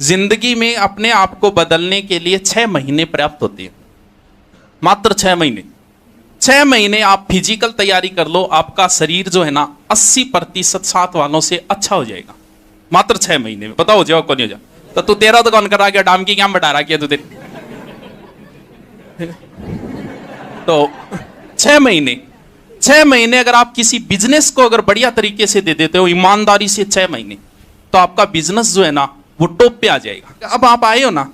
जिंदगी में अपने आप को बदलने के लिए 6 महीने पर्याप्त होते हैं, मात्र 6 महीने। 6 महीने आप फिजिकल तैयारी कर लो, आपका शरीर जो है ना 80% 7 वालों से अच्छा हो जाएगा, मात्र 6 महीने में। पता हो जाओ कौन हो जाए तो तू तेरा तो कौन करा गया, डाम की क्या बढ़ा रहा किया तू तेरे। तो 6 महीने, 6 महीने अगर आप किसी बिजनेस को अगर बढ़िया तरीके से दे देते हो, ईमानदारी से 6 महीने, तो आपका बिजनेस जो है ना वो टॉप पे आ जाएगा। अब आप आए हो ना,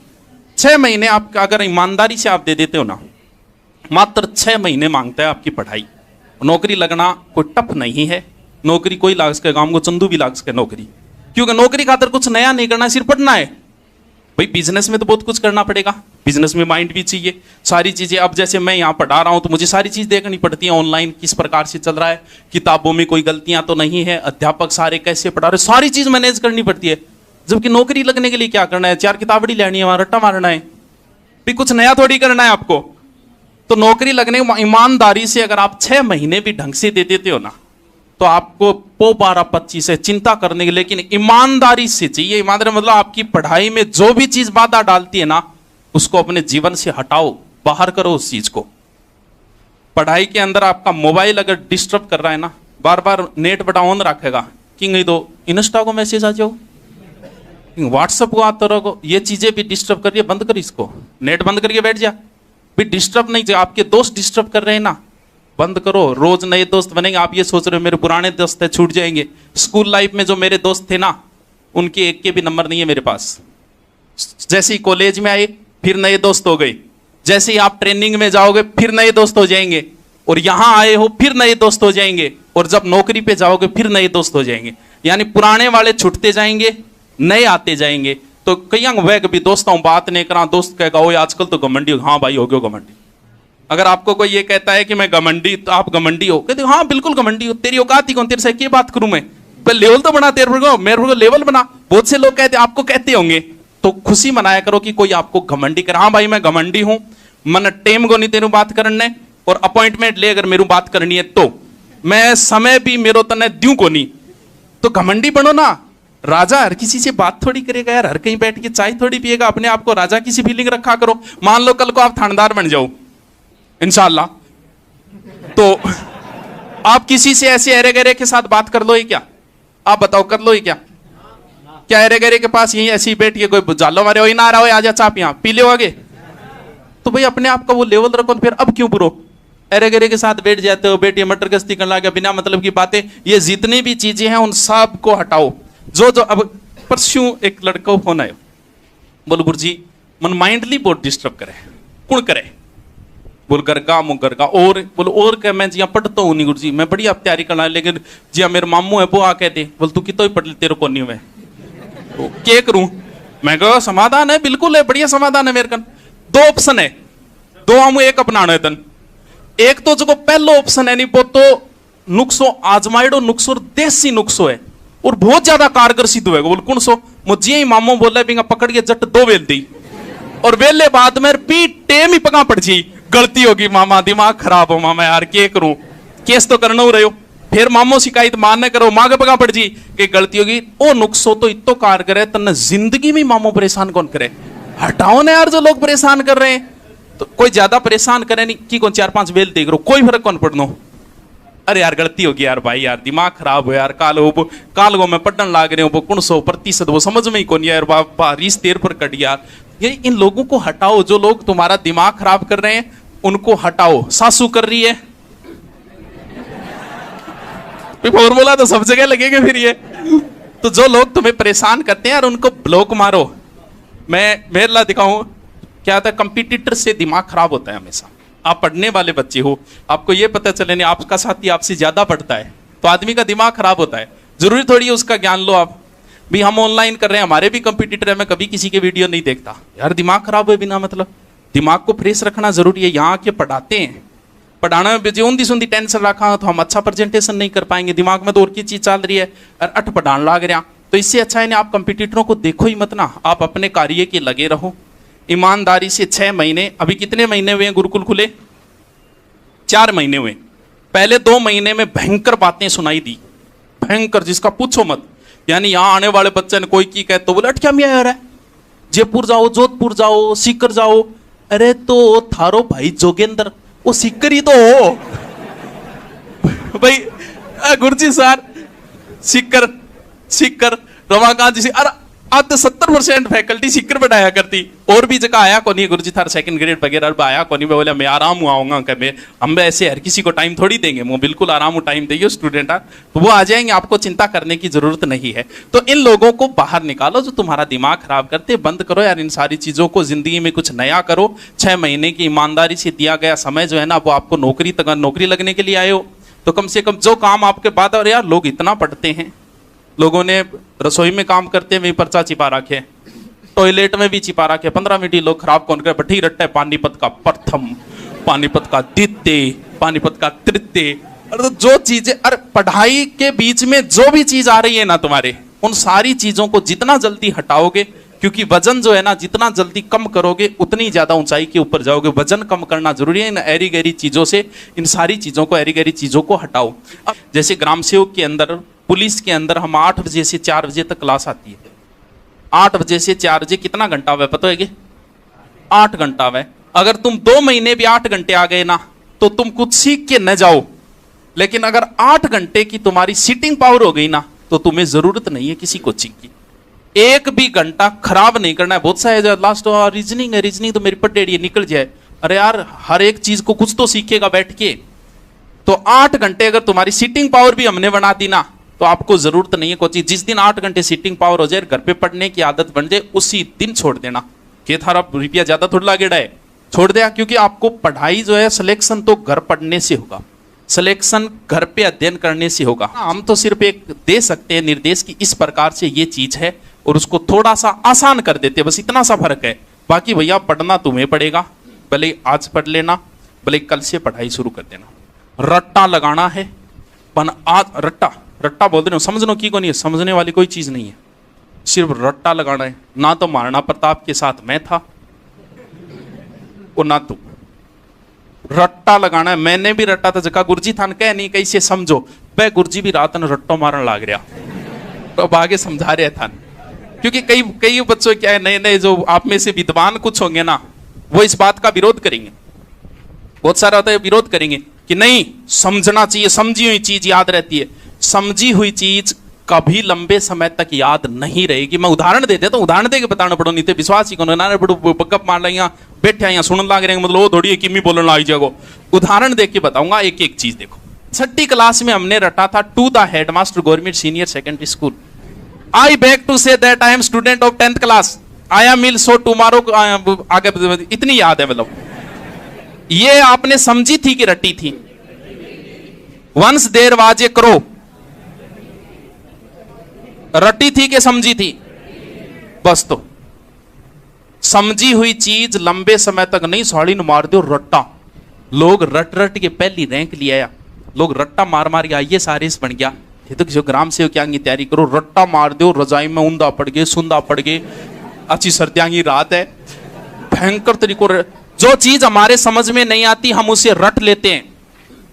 6 महीने आप अगर ईमानदारी से आप दे देते हो ना, मात्र 6 महीने मांगता है आपकी पढ़ाई। नौकरी लगना कोई टफ नहीं है, नौकरी कोई लाग सके, गांव को चंदू भी लाग सके नौकरी, क्योंकि नौकरी खातर कुछ नया नहीं करना, सिर्फ पढ़ना है। भाई बिजनेस में तो बहुत कुछ करना पड़ेगा, बिजनेस में माइंड भी चाहिए, सारी चीजें। अब जैसे मैं यहाँ पढ़ा रहा हूँ तो मुझे सारी चीज देखनी पड़ती है, ऑनलाइन किस प्रकार से चल रहा है, किताबों में कोई गलतियां तो नहीं है, अध्यापक सारे कैसे पढ़ा रहे, सारी चीज मैनेज करनी पड़ती है। जबकि नौकरी लगने के लिए क्या करना है, 4 किताबड़ी लेनी है, वहां रट्टा मारना है, भी कुछ नया थोड़ी करना है आपको। तो नौकरी लगने ईमानदारी से अगर आप 6 महीने भी ढंग से दे देते हो ना, तो आपको 12-25 है चिंता करने के, लेकिन ईमानदारी से चाहिए। ईमानदारी मतलब आपकी पढ़ाई में जो भी चीज बाधा डालती है ना, उसको अपने जीवन से हटाओ, बाहर करो उस चीज को। पढ़ाई के अंदर आपका मोबाइल अगर डिस्टर्ब कर रहा है ना, बार बार नेट बटा ऑन रखेगा कि नहीं, तो इंस्टा को मैसेज आ जाओ, व्हाट्सएप को आता रहो, ये चीजें भी डिस्टर्ब कर रही है, बंद कर इसको, नेट बंद करके बैठ जा। भी डिस्टर्ब नहीं, आपके दोस्त डिस्टर्ब कर रहे हैं ना, बंद करो। रोज नए दोस्त बनेंगे, आप ये सोच रहे हो मेरे पुराने दोस्त है छूट जाएंगे। स्कूल लाइफ में जो मेरे दोस्त थे ना, उनके एक के भी नंबर नहीं है मेरे पास। जैसे ही कॉलेज में आए फिर नए दोस्त हो गए, जैसे ही आप ट्रेनिंग में जाओगे फिर नए दोस्त हो जाएंगे, और यहां आए हो फिर नए दोस्त हो जाएंगे, और जब नौकरी पे जाओगे फिर नए दोस्त हो जाएंगे। यानी पुराने वाले छूटते जाएंगे, नए आते जाएंगे। तो कई वह कभी दोस्तों बात नहीं करा, दोस्त कहेगा ओ आजकल तो घमंडी हो। हाँ भाई हो गयो घमंडी। अगर आपको कोई ये कहता है कि मैं घमंडी, तो आप घमंडी हो, कहते हाँ बिल्कुल घमंडी हो, तेरी औकात ही कौन, तेरे से क्या बात करूं मैं, पर लेवल तो बना तेरे को, मेरे को लेवल बना। बहुत से लोग कहते आपको कहते होंगे, तो खुशी मनाया करो कि कोई आपको घमंडी करे। हाँ भाई मैं घमंडी हूं, मन टेम को नहीं तेरू बात करने, और अपॉइंटमेंट ले अगर मेरू बात करनी है तो मैं समय भी मेरो तने द्यू को नहीं, तो घमंडी बनो ना। राजा हर किसी से बात थोड़ी करेगा यार, हर कहीं बैठ के चाय थोड़ी पिएगा, अपने आप को राजा की सी फीलिंग रखा करो। मान लो कल को आप थानेदार बन जाओ इंशाल्लाह, तो आप किसी से ऐसे अरे गरे के साथ बात कर लो ही क्या? आप बताओ कर लो ही क्या? क्या अरे गरे के पास यही ऐसी बैठ के कोई जालो मारे हो ना आ रहा हो, आजा चाप यहाँ पी लो आगे, तो भाई अपने आप का वो लेवल रखो। फिर अब क्यों बुरो अरे गरे के साथ बैठ जाते हो, बेटी मटर गश्ती करने लगे, बिना मतलब की बातें। ये जितनी भी चीजें हैं उन सब को हटाओ। जो जो अब परसों एक लड़का फोन आयो, बोलो गुरुजी मन माइंडली बहुत डिस्टर्ब करे, कौन करे? बोल गरगा मु गरगा, और बोलो और क्या, मैं जिया पढ़ता हूँ नहीं गुरुजी, मैं बढ़िया तैयारी करना, लेकिन जिया मेरे मामू है वो आ कहते बोल तू कितो ही पढ़ तेरे को नहीं, मैं तो क्या करूं? मैं कहा समाधान है, बिल्कुल है, बढ़िया समाधान है मेरे कन। 2 ऑप्शन है, 2 हम एक अपनाना है तन। एक तो जो पहला ऑप्शन है नहीं, वो तो नुक्सो आजमाइडो नुक्सो, देसी नुक्सो है, और बहुत ज्यादा कारगर सिद्ध हुएगा। बोल कौन सो? मुझे ही मामो बोला बिंगा पकड़ के जट 2 वेल दी, और वेले बाद में पीठ टेम ही पका पड़ जी, गलती होगी मामा, दिमाग खराब हो मामा यार, क्या करूं, केस तो करना हो रहे हो। फिर मामो शिकायत मानने करो, मांगे पका पड़ जी कि गलती होगी। ओ नुक्सो तो इतो कारगर है, तन्ने जिंदगी में मामो परेशान कौन करे? हटाओ ना यार जो लोग परेशान कर रहे हैं। तो कोई ज्यादा परेशान करे नहीं कि कौन 4-5 वेल देख रो, कोई फर्क कौन पड़नो। अरे यार गलती होगी यार भाई, यार दिमाग खराब हो यार, काल को मैं पढ़ने लाग रहे हो, 100% वो समझ में ही कौन यार, बारिश देर पर कट यार। ये इन लोगों को हटाओ, जो लोग तुम्हारा दिमाग खराब कर रहे हैं उनको हटाओ। सासू कर रही है, फॉर्मूला तो सब जगह लगेगा फिर ये। तो जो लोग तुम्हें परेशान करते हैं यार उनको ब्लॉक मारो। मैं मेरे ला दिखाऊं क्या था, कंपटीटर से दिमाग खराब होता है हमेशा। आप पढ़ने वाले बच्चे हो, आपको ये पता चले नहीं आपका साथी आपसे ज्यादा पढ़ता है, तो आदमी का दिमाग खराब होता है। जरूरी थोड़ी है उसका ज्ञान लो आप भी। हम ऑनलाइन कर रहे हैं, हमारे भी कंपटीटर है, मैं कभी किसी के वीडियो नहीं देखता यार, दिमाग खराब है बिना मतलब। दिमाग को फ्रेश रखना जरूरी है। यहाँ आके पढ़ाते हैं, पढ़ाने में ऊंधी सुंदी टेंशन रखा तो हम अच्छा प्रेजेंटेशन नहीं कर पाएंगे। दिमाग में तो और की चीज चल रही है और अट पढ़ाने लग रहा, तो इससे अच्छा है आप कंपटीटरों को देखो ही मत ना, आप अपने कार्य के लगे रहो ईमानदारी से। 6 महीने, अभी कितने महीने हुए हैं गुरुकुल खुले? 4 महीने हुए। पहले 2 महीने में भयंकर बातें सुनाई दी, भयंकर जिसका पूछो मत। यानी यहाँ आने वाले बच्चे ने कोई की कहे तो बोले अटक्या मिया यार है, जयपुर जाओ, जोधपुर जाओ, सीकर जाओ। अरे तो थारो भाई जोगेंद्र वो सीकर ही तो हो भाई। गुरुजी सर सीकर सीकर रमाकांत जी, अरे आज तो 70% फैकल्टी सीकर बैठाया करती, और भी जगह आया को नहीं गुरुजी थार सेकंड ग्रेड वगैरह आया को नहीं। मैं बोला मैं आराम हुआ आऊंगा कि हम ऐसे हर किसी को टाइम थोड़ी देंगे, वो बिल्कुल आराम टाइम देंगे स्टूडेंट, तो वो आ जाएंगे, आपको चिंता करने की जरूरत नहीं है। तो इन लोगों को बाहर निकालो जो तुम्हारा दिमाग खराब करते, बंद करो यार इन सारी चीजों को, जिंदगी में कुछ नया करो। 6 महीने की ईमानदारी से दिया गया समय जो है ना, वो आपको नौकरी लगने के लिए आए हो, तो कम से कम जो काम आपके बाद। और यार लोग इतना पढ़ते हैं, लोगों ने रसोई में काम करते हुए पर्चा छिपा रखे, टॉयलेट में भी छिपा रखे, 15 मिनट ही लोग खराब कौन करे, बठी रट्टे पानीपत का प्रथम, पानीपत का द्वितीय, पानीपत का तृतीय। अरे तो जो चीजें, अरे पढ़ाई के बीच में जो भी चीज आ रही है ना तुम्हारे, उन सारी चीजों को जितना जल्दी हटाओगे, क्योंकि वजन जो है ना जितना जल्दी कम करोगे उतनी ज्यादा ऊंचाई के ऊपर जाओगे। वजन कम करना जरूरी है। इन एरी गहरी चीजों से, इन सारी चीजों को, एरी गहरी चीजों को हटाओ। अब जैसे ग्राम सेवक के अंदर, पुलिस के अंदर हम 8 बजे से 4 बजे तक क्लास आती है। 8 बजे से 4 बजे कितना घंटा हुआ पता है? 8 घंटा हुआ। अगर तुम 2 महीने भी 8 घंटे आ गए ना, तो तुम कुछ सीख के न जाओ, लेकिन अगर 8 घंटे की तुम्हारी सीटिंग पावर हो गई ना, तो तुम्हें जरूरत नहीं है किसी कोचिंग की। एक भी घंटा खराब नहीं करना है। बहुत सारे लास्ट रीजनिंग है, रीजनिंग तो मेरी पटेड़ी निकल जाए। अरे यार हर एक चीज को कुछ तो सीखेगा बैठ के। तो 8 घंटे अगर तुम्हारी सीटिंग पावर भी हमने बना दी ना, तो आपको जरूरत नहीं है कोचिंग। जिस दिन 8 घंटे सीटिंग पावर हो जाए, घर पे पढ़ने की आदत बन जाए, उसी दिन छोड़ देना। कि थारा रुपया ज्यादा थोड़ा लागेड़ा है, छोड़ दिया। क्योंकि आपको पढ़ाई जो है, सिलेक्शन तो घर पढ़ने से होगा, सिलेक्शन घर पे अध्ययन करने से होगा। हम तो सिर्फ एक दे सकते हैं निर्देश की इस प्रकार से ये चीज है, और उसको थोड़ा सा आसान कर देते हैं, बस इतना सा फर्क है। बाकी भैया पढ़ना तुम्हें पड़ेगा, भले आज पढ़ लेना, भले कल से पढ़ाई शुरू कर देना। रट्टा लगाना है, पन आज रट्टा रट्टा बोल रहे हो, समझनो की को नहीं है, समझने वाली कोई चीज नहीं है, सिर्फ रट्टा लगाना है। ना तो महाराणा प्रताप के साथ मैं था और ना तू, रट्टा लगाना है। मैंने भी रट्टा था, जगह गुरुजी थान कह नहीं कैसे समझो, वह गुरुजी भी रात ने रट्टो मारन लाग रहा, तो अब आगे समझा रहे था। क्योंकि कई बच्चों क्या है, नए नए जो आप में से विद्वान कुछ होंगे ना, वो इस बात का विरोध करेंगे। बहुत सारा होता है विरोध करेंगे कि नहीं समझना चाहिए, समझी हुई चीज याद रहती है। समझी हुई चीज कभी लंबे समय तक याद नहीं रहेगी। मैं उदाहरण दे देता हूं, उदाहरण दे के बताना पड़ो, नहीं तो विश्वास ही को ना पकअप मार लिया बैठे यहाँ सुनने लाग रहे हैं, मतलब वो थोड़ी किमी बोलने लाई जागो। उदाहरण दे के बताऊंगा, एक एक चीज देखो। 6ठी क्लास में हमने रटा था to the headmaster government senior secondary school. I back to say that I am student of 10th class, I am will so tomorrow, आगे इतनी याद है। मतलब ये आपने समझी थी कि रटी थी? Once there was a crow, रटी थी कि समझी थी? बस तो समझी हुई चीज लंबे समय तक नहीं, साड़ी न मार दो रट्टा। लोग रट रट के पहली रैंक ले आया, लोग रट्टा मार मार के आइए सारे बन गया। ये तो किसी ग्राम सेवक की तैयारी करो, रट्टा मार दो, रजाई में ऊंधा पड़ गए, सुंदा पड़ गए, अच्छी सर्दियां की रात है, भयंकर तरीकों। जो चीज हमारे समझ में नहीं आती हम उसे रट लेते हैं,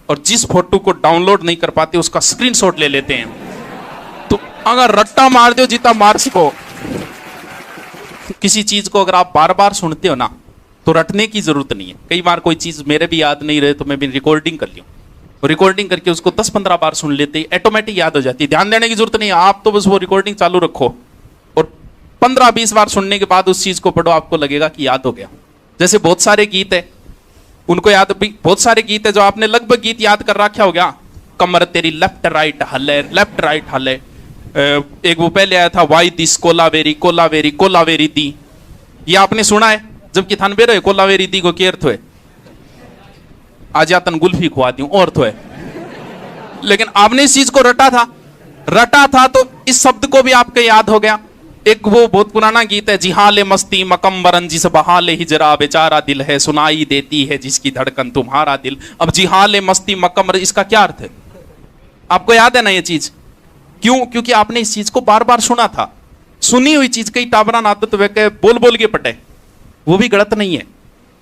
और जिस फोटो को डाउनलोड नहीं कर पाते उसका स्क्रीनशॉट ले लेते हैं। तो अगर रट्टा मार दो जितना मार सको, किसी चीज को अगर आप बार बार सुनते हो ना, तो रटने की जरूरत नहीं है। कई बार कोई चीज मेरे भी याद नहीं रहे तो मैं भी रिकॉर्डिंग कर लिया, रिकॉर्डिंग करके उसको 10-15 बार सुन लेते, ऑटोमेटिक याद हो जाती है। ध्यान देने की जरूरत नहीं है, आप तो बस वो रिकॉर्डिंग चालू रखो और 15-20 बार सुनने के बाद उस चीज को पढ़ो, आपको लगेगा कि याद हो गया। जैसे बहुत सारे गीत है, उनको याद भी, बहुत सारे गीत है जो आपने लगभग गीत याद कर रखा हो गया। कमर तेरी लेफ्ट राइट हले, लेफ्ट राइट हले। एक वो पहले आया था, वाई दिस कोलावेरी कोलावेरी कोलावेरी दी, ये आपने सुना है? जबकि थान बेरो कोलावेरी दी को क्या अर्थ है? आज यातन गुल्फी खुआ दी और तो है। लेकिन आपने इस चीज को रटा था तो इस शब्द को भी आपके याद हो गया। एक वो बहुत पुराना गीत है, जिहाले मस्ती मकम्बरन जिस बहाले हिजरा बेचारा दिल है, सुनाई देती है जिसकी धड़कन तुम्हारा दिल। अब जिहाले मस्ती मकम्बर, इसका क्या अर्थ है? आपको याद है ना ये चीज? क्यों? क्योंकि आपने इस चीज को बार बार सुना था। सुनी हुई चीज कई टाबरान आदत वे बोल बोल के पटे, वो भी गलत नहीं है।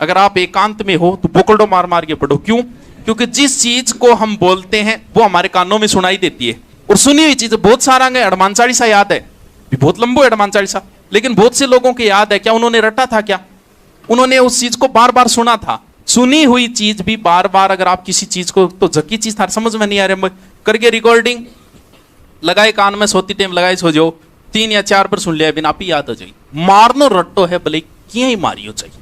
अगर आप एकांत में हो तो बोकड़ो मार मार के पढ़ो। क्यों? क्योंकि जिस चीज को हम बोलते हैं वो हमारे कानों में सुनाई देती है, और सुनी हुई चीज बहुत सारा है। हनुमान चालीसा याद है? बहुत लंबो है हनुमान चालीसा, लेकिन बहुत से लोगों को याद है क्या, उन्होंने रटा था क्या? उन्होंने उस चीज को बार बार सुना था। सुनी हुई चीज भी बार बार अगर आप किसी चीज को, तो झकी चीज था, समझ में नहीं आ रहा, करके रिकॉर्डिंग लगाए कान में, सोती टाइम लगाए सो जाओ, 3 या 4 पर सुन लिया बिना आप ही याद हो जाए। मारनो रट्टो है भले किया ही मारियो चाहिए।